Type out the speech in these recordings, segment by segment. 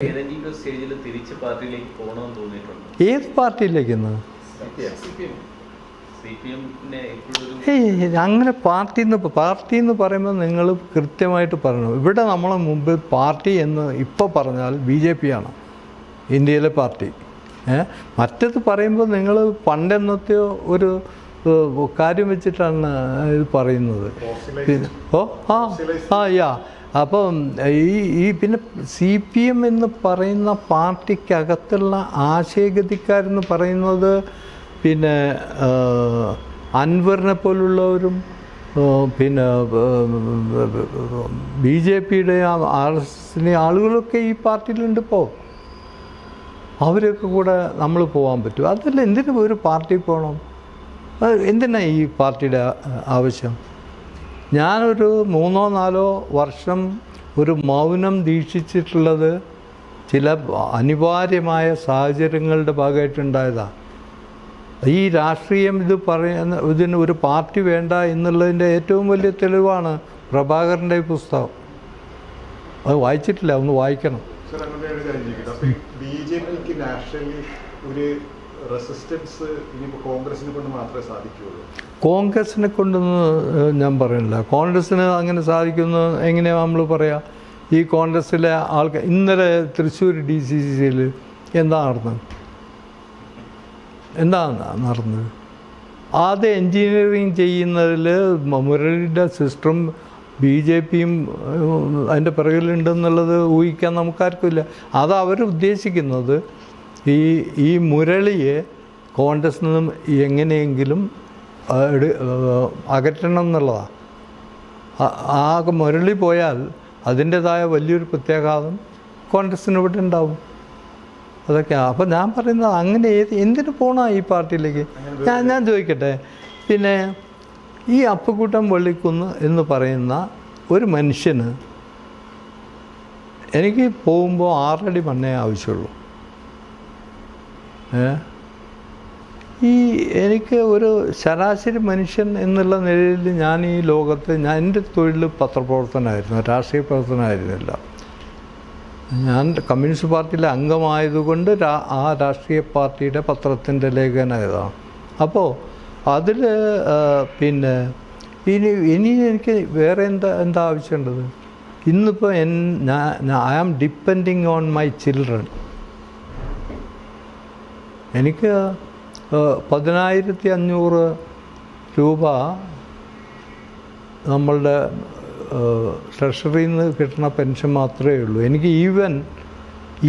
ഏതെങ്കിലും സ്റ്റേജിൽ തിരിച്ച് പാർട്ടിയിലേക്ക് പോകണമെന്ന് തോന്നിയിട്ടുണ്ടോ? ഏത് പാർട്ടിയിലേക്കെന്ന്? അങ്ങനെ പാർട്ടി എന്ന് പറയുമ്പോൾ നിങ്ങൾ കൃത്യമായിട്ട് പറയണം. ഇവിടെ നമ്മളെ മുമ്പ് പാർട്ടി എന്ന് ഇപ്പോൾ പറഞ്ഞാൽ BJP ആണ് ഇന്ത്യയിലെ പാർട്ടി. മറ്റത് പറയുമ്പോൾ നിങ്ങൾ പണ്ടെന്നത്തെയോ ഒരു കാര്യം വെച്ചിട്ടാണ് ഇത് പറയുന്നത്. പിന്നെ അപ്പം പിന്നെ CPM എന്ന് പറയുന്ന പാർട്ടിക്കകത്തുള്ള ആശയഗതിക്കാരെന്ന് പറയുന്നത് പിന്നെ അൻവറിനെ പോലുള്ളവരും പിന്നെ BJPയുടെ RSSന്റെ ആളുകളൊക്കെ ഈ പാർട്ടിയിലുണ്ട്. ഇപ്പോൾ അവരൊക്കെ കൂടെ നമ്മൾ പോകാൻ പറ്റും. അതല്ല, എന്തിനു ഒരു പാർട്ടി പോകണം? എന്തിനാ ഈ പാർട്ടിയുടെ ആവശ്യം? ഞാനൊരു 3-4 വർഷം ഒരു മൗനം ദീക്ഷിച്ചിട്ടുള്ളത് ചില അനിവാര്യമായ സാഹചര്യങ്ങളുടെ ഭാഗമായിട്ടുണ്ടായതാണ്. ഈ രാഷ്ട്രീയം ഇതിന് ഒരു പാർട്ടി വേണ്ട എന്നുള്ളതിൻ്റെ ഏറ്റവും വലിയ തെളിവാണ് പ്രഭാകരൻ്റെ പുസ്തകം. അത് വായിച്ചിട്ടില്ല, ഒന്ന് വായിക്കണം. BJPക്ക് നാഷണലി ഒരു റെസിസ്റ്റൻസ് ഇനിയിപ്പോൾ കോൺഗ്രസിനെ കൊണ്ട് മാത്രമേ സാധിക്കുകയുള്ളൂ. കോൺഗ്രസിനെ കൊണ്ടൊന്നും ഞാൻ പറയുന്നില്ല. കോൺഗ്രസ്സിന് അങ്ങനെ സാധിക്കുന്നു എങ്ങനെയാണ് നമ്മൾ പറയുക? ഈ കോൺഗ്രസ്സിലെ ആൾക്കാർ ഇന്നലെ തൃശ്ശൂർ DCCയിൽ എന്താ നടന്നത്? ആദ്യം എൻജിനീയറിങ് ചെയ്യുന്നതിൽ മുരളിയുടെ സിസ്റ്ററും BJPയും അതിൻ്റെ പിറകിലുണ്ടെന്നുള്ളത് ഊഹിക്കാൻ നമുക്കാർക്കുമില്ല. അത് അവർ ഉദ്ദേശിക്കുന്നത് ഈ മുരളിയെ കോൺഗ്രസിൽ നിന്നും എങ്ങനെയെങ്കിലും അകറ്റണം എന്നുള്ളതാണ്. ആ മുരളി പോയാൽ അതിൻ്റേതായ വലിയൊരു പ്രത്യാഘാതം കോൺഗ്രസിന് ഇവിടെ ഉണ്ടാവും. അതൊക്കെയാണ്. അപ്പോൾ ഞാൻ പറയുന്നത് അങ്ങനെ എന്തിനു പോകണം ഈ പാർട്ടിയിലേക്ക്? ഞാൻ ചോദിക്കട്ടെ, പിന്നെ ഈ അപ്പുക്കുട്ടൻ വള്ളിക്കുന്ന് എന്ന് പറയുന്ന ഒരു മനുഷ്യന് എനിക്ക് പോകുമ്പോൾ 6 അടി മണ്ണേ ആവശ്യമുള്ളൂ. എനിക്ക് ഒരു ശരാശരി മനുഷ്യൻ എന്നുള്ള നിലയിൽ ഞാൻ ഈ ലോകത്ത് എൻ്റെ തൊഴിൽ പത്രപ്രവർത്തനമായിരുന്നു, രാഷ്ട്രീയ പ്രവർത്തനമായിരുന്നില്ല. ഞാൻ കമ്മ്യൂണിസ്റ്റ് പാർട്ടിയിലെ അംഗമായതുകൊണ്ട് ആ രാഷ്ട്രീയ പാർട്ടിയുടെ പത്രത്തിൻ്റെ ലേഖനായതാണ്. അപ്പോൾ അതിൽ പിന്നെ ഇനി എനിക്ക് വേറെ എന്താ ആവശ്യമുള്ളത്? ഇന്നിപ്പോൾ I am depending on my children. എനിക്ക് 10,500 രൂപ നമ്മളുടെ ട്രഷറിയിൽ നിന്ന് കിട്ടുന്ന പെൻഷൻ മാത്രമേ ഉള്ളൂ. എനിക്ക് ഈവൻ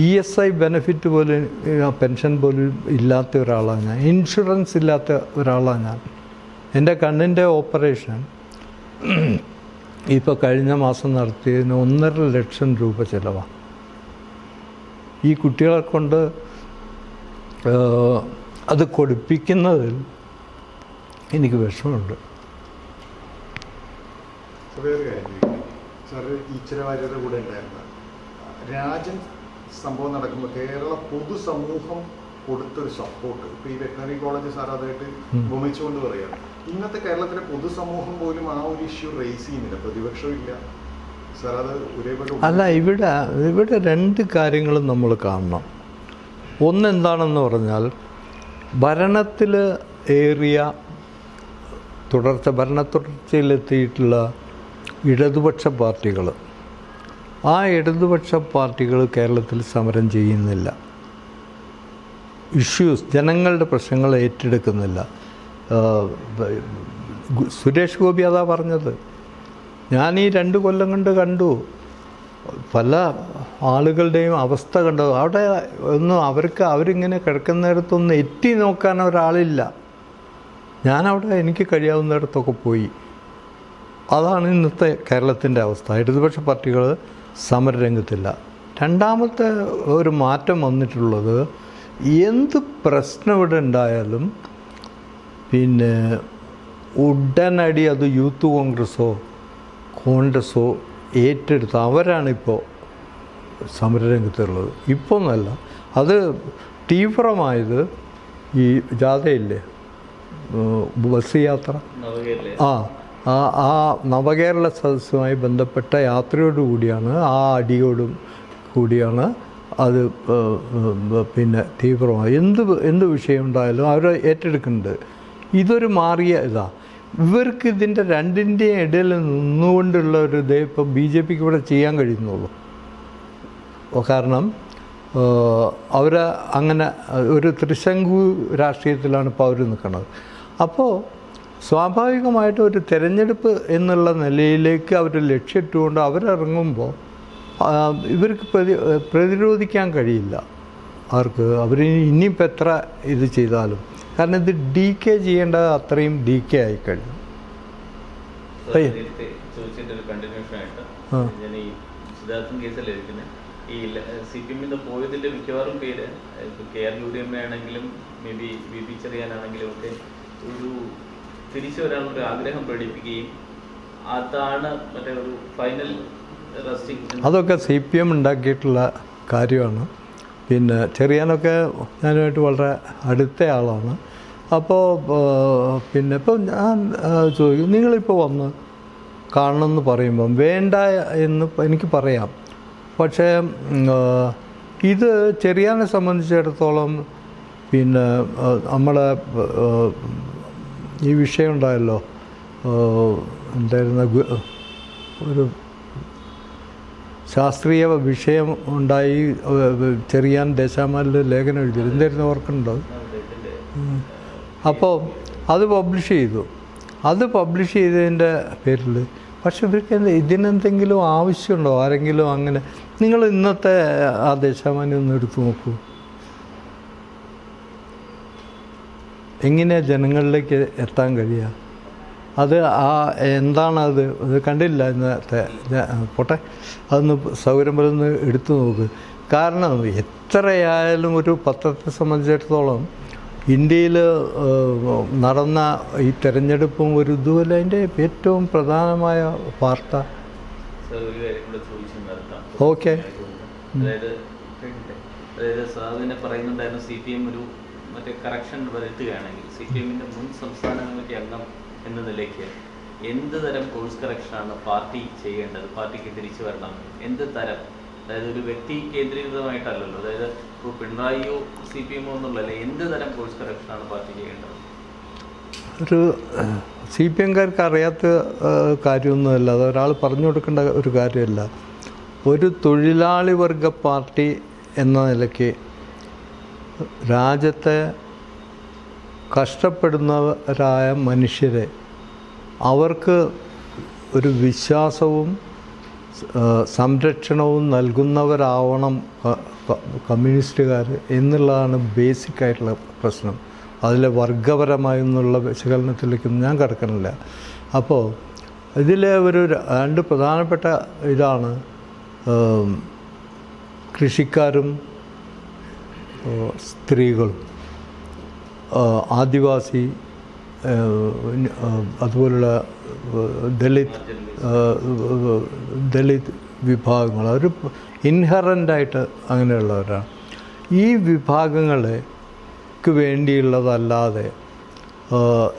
ESI ബെനിഫിറ്റ് പോലും പെൻഷൻ പോലും ഇല്ലാത്ത ഒരാളാണ് ഞാൻ. ഇൻഷുറൻസ് ഇല്ലാത്ത ഒരാളാണ് ഞാൻ. എൻ്റെ കണ്ണിൻ്റെ ഓപ്പറേഷൻ ഇപ്പോൾ കഴിഞ്ഞ മാസം നടത്തിയതിന് 1.5 ലക്ഷം രൂപ ചിലവാണ്. ഈ കുട്ടികളെ കൊണ്ട് അത് കൊടുപ്പിക്കുന്നതിൽ എനിക്ക് വിഷമമുണ്ട്. രാജൻ സംഭവം നടക്കുമ്പോൾ കേരള പൊതുസമൂഹം കൊടുത്തൊരു സപ്പോർട്ട് ഇപ്പോൾ ഈ വെറ്ററിനറി കോളേജ് സാർ അതായിട്ട് ഭൂമിച്ചുകൊണ്ട് പറയുകയാണ്. ഇന്നത്തെ കേരളത്തിലെ പൊതുസമൂഹം പോലും ആ ഒരു ഇഷ്യൂ റേസ് ചെയ്യുന്നില്ല, പ്രതിപക്ഷവും ഇല്ല സാർ. അത് ഒരേപോലെ അല്ല, ഇവിടെ 2 കാര്യങ്ങളും നമ്മൾ കാണണം. ഒന്നെന്താണെന്ന് പറഞ്ഞാൽ, ഭരണത്തിൽ ഏറിയ ഭരണത്തുടർച്ചയിലെത്തിയിട്ടുള്ള ഇടതുപക്ഷ പാർട്ടികൾ, ആ ഇടതുപക്ഷ പാർട്ടികൾ കേരളത്തിൽ സമരം ചെയ്യുന്നില്ല. ജനങ്ങളുടെ പ്രശ്നങ്ങൾ ഏറ്റെടുക്കുന്നില്ല. സുരേഷ് ഗോപി അതാ പറഞ്ഞത്. ഞാൻ ഈ 2 കൊല്ലം കൊണ്ട് കണ്ടു പല ആളുകളുടെയും അവസ്ഥ കണ്ടു. അവിടെ അവരിങ്ങനെ കിടക്കുന്നിടത്തൊന്നും എത്തി നോക്കാൻ ഒരാളില്ല. ഞാനവിടെ എനിക്ക് കഴിയാവുന്നിടത്തൊക്കെ പോയി. അതാണ് ഇന്നത്തെ കേരളത്തിൻ്റെ അവസ്ഥ. ഇടതുപക്ഷ പാർട്ടികൾ സമരരംഗത്തില്ല. രണ്ടാമത്തെ ഒരു മാറ്റം വന്നിട്ടുള്ളത്, എന്ത് പ്രശ്നം ഇവിടെ ഉണ്ടായാലും പിന്നെ ഉടനടി അത് യൂത്ത് കോൺഗ്രസ്സോ ഏറ്റെടുത്ത് അവരാണിപ്പോൾ സമരരംഗത്തുള്ളത്. ഇപ്പോൾ എന്നല്ല, അത് തീവ്രമായത് ഈ ജാഥയില്ലേ, ബസ് യാത്ര, ആ നവകേരള സദസ്സുമായി ബന്ധപ്പെട്ട യാത്രയോടുകൂടിയാണ്, ആ അടിയോടും കൂടിയാണ് അത് പിന്നെ തീവ്രമായി എന്ത് വിഷയം ഉണ്ടായാലും അവർ ഏറ്റെടുക്കുന്നുണ്ട്. ഇതൊരു മാറിയ ഇതാണ്. ഇവർക്ക് ഇതിൻ്റെ രണ്ടിൻ്റെയും ഇടയിൽ നിന്നുകൊണ്ടുള്ള ഒരു ഇതേ ഇപ്പോൾ BJP ഇവിടെ ചെയ്യാൻ കഴിയുന്നുള്ളൂ. കാരണം അവർ അങ്ങനെ ഒരു ത്രിശങ്കു രാഷ്ട്രീയത്തിലാണ് ഇപ്പോൾ അവർ നിൽക്കുന്നത്. അപ്പോൾ സ്വാഭാവികമായിട്ടും ഒരു തിരഞ്ഞെടുപ്പ് എന്നുള്ള നിലയിലേക്ക് അവർ ലക്ഷ്യമിട്ടുകൊണ്ട് അവരിറങ്ങുമ്പോൾ ഇവർക്ക് പ്രതിരോധിക്കാൻ കഴിയില്ല. അവർക്ക് അവർ ഇനിയിപ്പോൾ എത്ര ഇത് ചെയ്താലും, കാരണം ഇത് DK ചെയ്യേണ്ടത് അത്രയും DK ആയി കഴിഞ്ഞു. ചോദിച്ചതിൻ്റെ ഒരു കണ്ടിന്യൂഷൻ ആയിട്ട് ഞാൻ ഈ സിദ്ധാർത്ഥൻ കേസിലെടുക്കുന്നത് ഈ CPM പോയതിൻ്റെ മിക്കവാറും പേര് ഇപ്പോൾ KR ഗൗരിയമ്മയാണെങ്കിലും മേ ബി VP ചെറിയാനാണെങ്കിലും ഒക്കെ ഒരു തിരിച്ചു വരാനുള്ള ആഗ്രഹം പ്രകടിപ്പിക്കുകയും അതാണ് മറ്റേ ഒരു ഫൈനൽ റെസ്റ്റിംഗ്. അതൊക്കെ CPM ഉണ്ടാക്കിയിട്ടുള്ള കാര്യമാണ്. പിന്നെ ചെറിയാനൊക്കെ ഞാനുമായിട്ട് വളരെ അടുത്ത ആളാണ്. അപ്പോൾ പിന്നെ ഇപ്പോൾ ഞാൻ ചോദിക്കും, നിങ്ങളിപ്പോൾ വന്ന് കാണണമെന്ന് പറയുമ്പം വേണ്ട എന്ന് എനിക്ക് പറയാം. പക്ഷേ ഇത് ചെറിയാനെ സംബന്ധിച്ചിടത്തോളം പിന്നെ നമ്മളെ ഈ വിഷയം ഉണ്ടായല്ലോ, എന്തായിരുന്ന ഒരു ശാസ്ത്രീയ വിഷയം ഉണ്ടായി. ചെറിയാൻ ദേശാമാലിൽ ലേഖനം എഴുതി, എന്തായിരുന്നു ഓർക്കുന്നുണ്ടോ? അപ്പോൾ അത് പബ്ലിഷ് ചെയ്തു. അത് പബ്ലിഷ് ചെയ്തതിൻ്റെ പേരിൽ പക്ഷെ ഇവർക്ക് ഇതിനെന്തെങ്കിലും ആവശ്യമുണ്ടോ? ആരെങ്കിലും അങ്ങനെ നിങ്ങൾ ഇന്നത്തെ ആ ദേശാമാനി ഒന്ന് എടുത്തു നോക്കൂ. എങ്ങനെയാണ് ജനങ്ങളിലേക്ക് എത്താൻ കഴിയുക? അത് എന്താണത്? അത് കണ്ടില്ല ഇന്നത്തെ. പോട്ടെ, അതൊന്ന് സൗകര്യംപോലൊന്ന് എടുത്തു നോക്ക്. കാരണം എത്രയായാലും ഒരു പത്രത്തെ സംബന്ധിച്ചിടത്തോളം ഇന്ത്യയിൽ നടന്ന ഈ തെരഞ്ഞെടുപ്പും ഒരു ഇതുമല്ല അതിൻ്റെ ഏറ്റവും പ്രധാനമായ വാർത്ത. ഓക്കെ, അതായത് സാറിനെ പറയുന്നുണ്ടായിരുന്നു CPM ഒരു മറ്റേ കറക്ഷൻ വരുത്തുകയാണെങ്കിൽ CPM-ന്റെ മുൻ സംസ്ഥാന കമ്മിറ്റി അംഗം എന്ന നിലയ്ക്ക് എന്ത് തരം കോഴ്സ് കറക്ഷനാണ് പാർട്ടി ചെയ്യേണ്ടത്? പാർട്ടിക്ക് തിരിച്ചു വരണം എന്ത് തരം? അതായത് ഒരു വ്യക്തി കേന്ദ്രീകൃതമായിട്ടല്ലല്ലോ, അതായത് ഇപ്പോൾ പിണറായിയോ CPM-ഓ എന്നുള്ളതല്ല, എന്ത് തരം കോഴ്സ് കറക്ഷനാണ് പാർട്ടി ചെയ്യേണ്ടത്? ഒരു CPM-കാർക്ക് അറിയാത്ത കാര്യമൊന്നുമല്ല, അത് ഒരാൾ പറഞ്ഞു കൊടുക്കേണ്ട ഒരു കാര്യമല്ല. ഒരു തൊഴിലാളി വർഗ പാർട്ടി എന്ന നിലയ്ക്ക് രാജ്യത്തെ കഷ്ടപ്പെടുന്നവരായ മനുഷ്യരെ അവർക്ക് ഒരു വിശ്വാസവും സംരക്ഷണവും നൽകുന്നവരാവണം കമ്മ്യൂണിസ്റ്റുകാർ എന്നുള്ളതാണ് ബേസിക്കായിട്ടുള്ള പ്രശ്നം. അതിലെ വർഗപരമായെന്നുള്ള വിശകലനത്തിലേക്കൊന്നും ഞാൻ കിടക്കണില്ല. അപ്പോൾ ഇതിലെ ഒരു രണ്ട് പ്രധാനപ്പെട്ട ഇതാണ് കൃഷിക്കാരും സ്ത്രീകളും ആദിവാസി അതുപോലുള്ള ദളിത് വിഭാഗങ്ങൾ അവർ ഇൻഹറൻ്റായിട്ട് അങ്ങനെയുള്ളവരാണ്. ഈ വിഭാഗങ്ങൾക്ക് വേണ്ടിയുള്ളതല്ലാതെ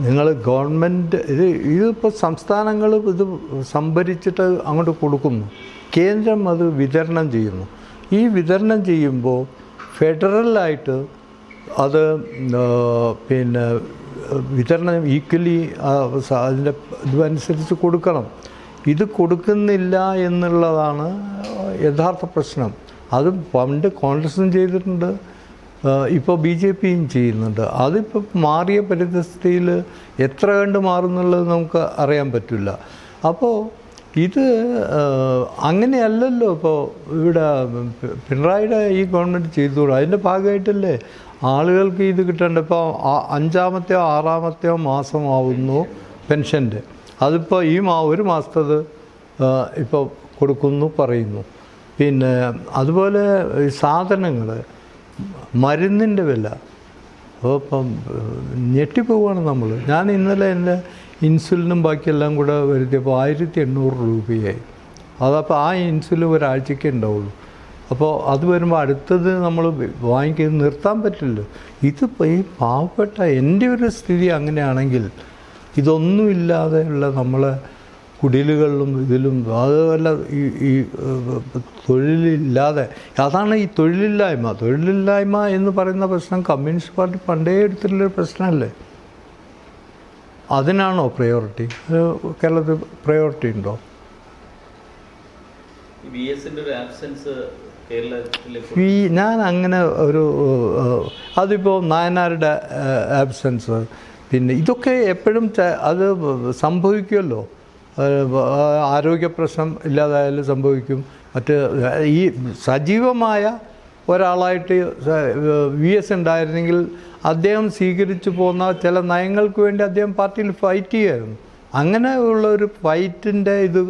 നിങ്ങൾ ഗവൺമെൻറ് ഇതിപ്പോൾ സംസ്ഥാനങ്ങൾ ഇത് സംഭരിച്ചിട്ട് അങ്ങോട്ട് കൊടുക്കുന്നു, കേന്ദ്രം അത് വിതരണം ചെയ്യുന്നു. ഈ വിതരണം ചെയ്യുമ്പോൾ ഫെഡറലായിട്ട് അത് പിന്നെ വിതരണം ഈക്വലി അതിൻ്റെ ഇതനുസരിച്ച് കൊടുക്കണം. ഇത് കൊടുക്കുന്നില്ല എന്നുള്ളതാണ് യഥാർത്ഥ പ്രശ്നം. അത് പണ്ട് കോൺഗ്രസും ചെയ്തിട്ടുണ്ട്, ഇപ്പോൾ BJP-യും ചെയ്യുന്നുണ്ട്. അതിപ്പോൾ മാറിയ പരിസ്ഥിതിയിൽ എത്ര കണ്ട് മാറുന്നുള്ളത് നമുക്ക് അറിയാൻ പറ്റില്ല. അപ്പോൾ ഇത് അങ്ങനെയല്ലല്ലോ ഇപ്പോൾ ഇവിടെ പിണറായിയുടെ ഈ ഗവൺമെൻറ് ചെയ്തുകൂടും. അതിൻ്റെ ഭാഗമായിട്ടല്ലേ ആളുകൾക്ക് ഇത് കിട്ടേണ്ട. ഇപ്പോൾ 5-ാമത്തെയോ 6-ാമത്തെയോ മാസമാവുന്നു പെൻഷൻ്റെ. അതിപ്പോൾ ഒരു മാസത്തത് ഇപ്പോൾ കൊടുക്കുന്നു പറയുന്നു. പിന്നെ അതുപോലെ സാധനങ്ങൾ, മരുന്നിൻ്റെ വില ഇപ്പം ഞെട്ടിപ്പോവാണ് നമ്മൾ. ഞാൻ ഇന്നലെ എൻ്റെ ഇൻസുലിനും ബാക്കിയെല്ലാം കൂടെ വരുത്തിയപ്പോൾ 1800 രൂപയായി. അതപ്പോൾ ആ ഇൻസുലിൻ ഒരാഴ്ചയ്ക്ക് ഉണ്ടാവുള്ളൂ. അപ്പോൾ അത് വരുമ്പോൾ അടുത്തത് നമ്മൾ വാങ്ങിക്കുന്നത് നിർത്താൻ പറ്റില്ല. ഇതിപ്പോൾ ഈ പാവപ്പെട്ട എൻ്റെ ഒരു സ്ഥിതി അങ്ങനെയാണെങ്കിൽ ഇതൊന്നുമില്ലാതെയുള്ള നമ്മളെ കുടിലുകളിലും ഇതിലും അതുമല്ല ഈ തൊഴിലില്ലാതെ അതാണ് ഈ തൊഴിലില്ലായ്മ എന്ന് പറയുന്ന പ്രശ്നം കമ്മ്യൂണിസ്റ്റ് പാർട്ടി പണ്ടേ എടുത്തിട്ടുള്ളൊരു പ്രശ്നമല്ലേ. അതിനാണോ പ്രയോറിറ്റി? കേരളത്തിൽ പ്രയോറിറ്റി ഉണ്ടോ? ഞാൻ അങ്ങനെ ഒരു അതിപ്പോൾ നായനാരുടെ ആബ്സെൻസ്, പിന്നെ ഇതൊക്കെ എപ്പോഴും അത് സംഭവിക്കുമല്ലോ. ആരോഗ്യ പ്രശ്നം ഇല്ലാതായാലും സംഭവിക്കും. മറ്റ് ഈ സജീവമായ ഒരാളായിട്ട് VS ഉണ്ടായിരുന്നെങ്കിൽ അദ്ദേഹം സ്വീകരിച്ചു പോകുന്ന ചില നയങ്ങൾക്ക് വേണ്ടി അദ്ദേഹം പാർട്ടിയിൽ ഫൈറ്റ് ചെയ്യുമായിരുന്നു. അങ്ങനെ ഉള്ളൊരു ഫൈറ്റിൻ്റെ ഇത്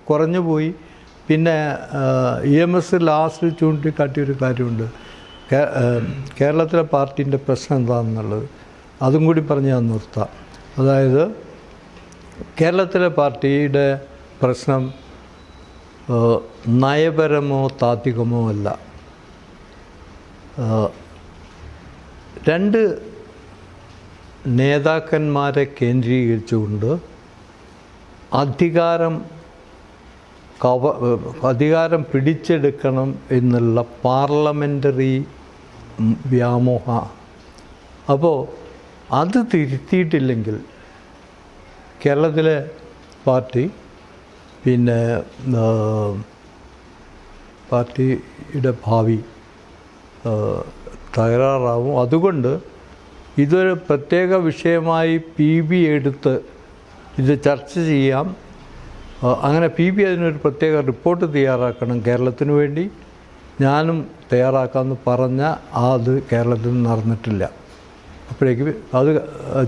കുറഞ്ഞു പോയി. പിന്നെ EMS ലാസ്റ്റ് ചൂണ്ടിക്കാട്ടിയൊരു കാര്യമുണ്ട്, കേരളത്തിലെ പാർട്ടീൻ്റെ പ്രശ്നം എന്താണെന്നുള്ളത്. അതും കൂടി പറഞ്ഞ് ഞാൻ നിർത്താം. അതായത് കേരളത്തിലെ പാർട്ടിയുടെ പ്രശ്നം നയപരമോ താത്വികമോ അല്ല. രണ്ട് നേതാക്കന്മാരെ കേന്ദ്രീകരിച്ചുകൊണ്ട് അധികാരം പിടിച്ചെടുക്കണം എന്നുള്ള പാർലമെൻ്ററി വ്യാമോഹ. അപ്പോൾ അത് തിരുത്തിയിട്ടില്ലെങ്കിൽ കേരളത്തിലെ പാർട്ടി പിന്നെ പാർട്ടിയുടെ ഭാവി തകരാറാവും. അതുകൊണ്ട് ഇതൊരു പ്രത്യേക വിഷയമായി PB എടുത്ത് ഇത് ചർച്ച ചെയ്യാം. അങ്ങനെ PB അതിനൊരു പ്രത്യേക റിപ്പോർട്ട് തയ്യാറാക്കണം കേരളത്തിന് വേണ്ടി. ഞാനും തയ്യാറാക്കാമെന്ന് പറഞ്ഞ അത് കേരളത്തിൽ നടന്നിട്ടില്ല. അപ്പോഴേക്ക് അത്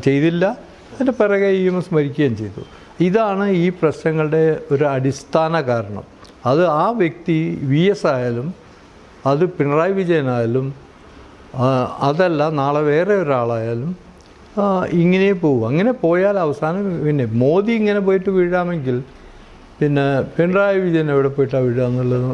ചെയ്തില്ല. അതിൻ്റെ പിറകെ EMS മരിക്കുകയും ചെയ്തു. ഇതാണ് ഈ പ്രശ്നങ്ങളുടെ ഒരു അടിസ്ഥാന കാരണം. അത് ആ വ്യക്തി VS ആയാലും അത് പിണറായി വിജയനായാലും അതല്ല നാളെ വേറെ ഒരാളായാലും ഇങ്ങനെ പോകും. അങ്ങനെ പോയാൽ അവസാനം പിന്നെ മോദി ഇങ്ങനെ പോയിട്ട് വീഴാമെങ്കിൽ പിന്നെ പിണറായി വിജയൻ എവിടെ പോയിട്ടാണ് വീഴുക എന്നുള്ളത്